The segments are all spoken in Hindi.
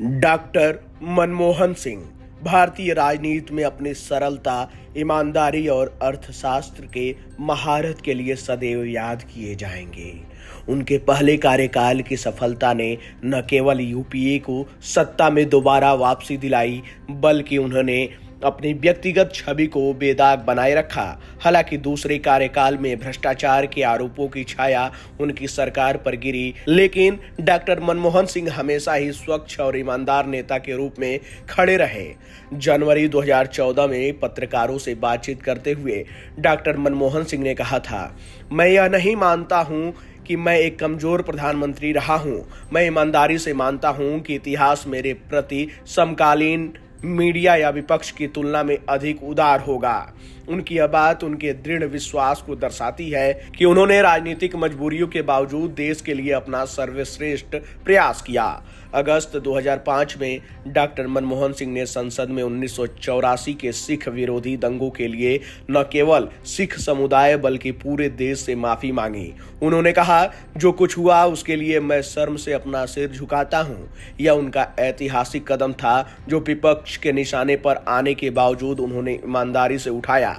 डॉक्टर मनमोहन सिंह भारतीय राजनीति में अपनी सरलता, ईमानदारी और अर्थशास्त्र के महारत के लिए सदैव याद किए जाएंगे। उनके पहले कार्यकाल की सफलता ने न केवल यूपीए को सत्ता में दोबारा वापसी दिलाई, बल्कि उन्होंने अपनी व्यक्तिगत छवि को बेदाग बनाए रखा। हालांकि दूसरे कार्यकाल में भ्रष्टाचार के आरोपों की छाया उनकी सरकार पर गिरी, लेकिन डॉक्टर मनमोहन सिंह हमेशा ही स्वच्छ और ईमानदार नेता के रूप में खड़े रहे। जनवरी 2014 में पत्रकारों से बातचीत करते हुए डॉक्टर मनमोहन सिंह ने कहा था, मैं यह नहीं मानता हूं कि मैं एक कमजोर प्रधानमंत्री रहा हूं। मैं ईमानदारी से मानता हूं कि इतिहास मेरे प्रति समकालीन मीडिया या विपक्ष की तुलना में अधिक उदार होगा। उनकी यह बात उनके दृढ़ विश्वास को दर्शाती है कि उन्होंने राजनीतिक मजबूरियों के बावजूद देश के लिए अपना सर्वश्रेष्ठ प्रयास किया। अगस्त 2005 में डॉक्टर मनमोहन सिंह ने संसद में 1984 के सिख विरोधी दंगों के लिए न केवल सिख समुदाय बल्कि पूरे देश से माफी मांगी। उन्होंने कहा, जो कुछ हुआ उसके लिए मैं शर्म से अपना सिर झुकाता हूं। यह उनका ऐतिहासिक कदम था जो विपक्ष के निशाने पर आने के बावजूद उन्होंने ईमानदारी से उठाया।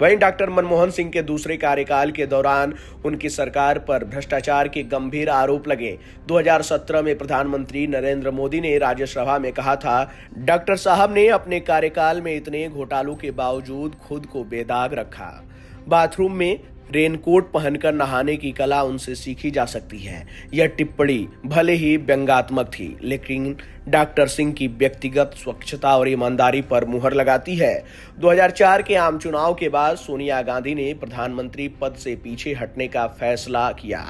वहीं डॉक्टर मनमोहन सिंह के दूसरे कार्यकाल के दौरान उनकी सरकार पर भ्रष्टाचार के गंभीर आरोप लगे। 2017 में प्रधानमंत्री नरेंद्र मोदी ने राज्यसभा में कहा था, डॉक्टर साहब ने अपने कार्यकाल में इतने घोटालों के बावजूद खुद को बेदाग रखा। बाथरूम में रेनकोट पहनकर नहाने की कला उनसे सीखी जा सकती है। यह टिप्पणी भले ही व्यंग्यात्मक थी, लेकिन डॉक्टर सिंह की व्यक्तिगत स्वच्छता और ईमानदारी पर मुहर लगाती है। 2004 के आम चुनाव के बाद सोनिया गांधी ने प्रधानमंत्री पद से पीछे हटने का फैसला किया।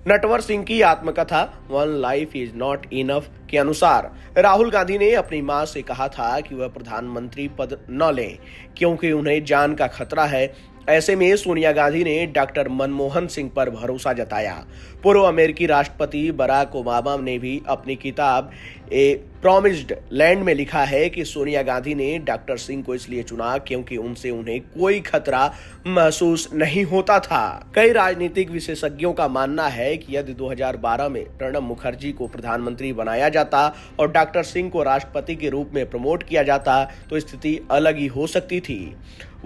नटवर सिंह की आत्मकथा one life is not enough के अनुसार राहुल गांधी ने अपनी मां से कहा था कि वह प्रधानमंत्री पद न लें क्योंकि उन्हें जान का खतरा है। ऐसे में सोनिया गांधी ने डॉक्टर मनमोहन सिंह पर भरोसा जताया। पूर्व अमेरिकी राष्ट्रपति बराक ओबामा ने भी अपनी किताब ए प्रॉमिस्ड लैंड में लिखा है कि सोनिया गांधी ने डॉक्टर सिंह को इसलिए चुना क्योंकि उनसे उन्हें कोई खतरा महसूस नहीं होता था। कई राजनीतिक विशेषज्ञों का मानना है कि यदि 2012 में प्रणब मुखर्जी को प्रधानमंत्री बनाया जाता और डॉक्टर सिंह को राष्ट्रपति के रूप में प्रमोट किया जाता तो स्थिति अलग ही हो सकती थी।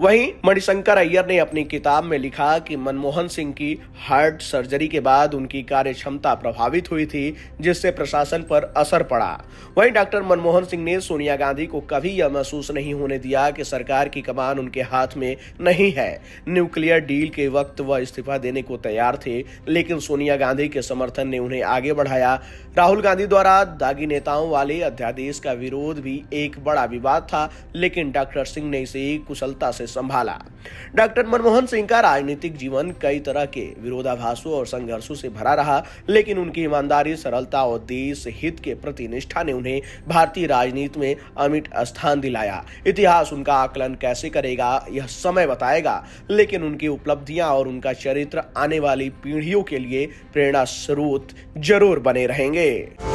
वहीं मणिशंकर अय्यर ने अपनी किताब में लिखा कि मनमोहन सिंह की हार्ट सर्जरी के बाद उनकी कार्य क्षमता प्रभावित हुई थी, जिससे प्रशासन पर असर पड़ा। वहीं डॉक्टर मनमोहन सिंह ने सोनिया गांधी को कभी यह महसूस नहीं होने दिया कि सरकार की कमान उनके हाथ में नहीं है। न्यूक्लियर डील के वक्त वह इस्तीफा देने को तैयार थे, लेकिन सोनिया गांधी के समर्थन ने उन्हें आगे बढ़ाया। राहुल गांधी द्वारा दागी नेताओं वाले अध्यादेश का विरोध भी एक बड़ा विवाद था, लेकिन डॉक्टर सिंह ने इसे कुशलता से संभाला। डॉक्टर मनमोहन सिंह का राजनीतिक जीवन कई तरह के विरोधाभासों और संघर्षों से भरा रहा, लेकिन उनकी ईमानदारी, सरलता और देश हित के प्रति निष्ठा ने उन्हें भारतीय राजनीति में अमिट स्थान दिलाया। इतिहास उनका आकलन कैसे करेगा यह समय बताएगा, लेकिन उनकी उपलब्धियां और उनका चरित्र आने वाली पीढ़ियों के लिए प्रेरणा स्रोत जरूर बने रहेंगे।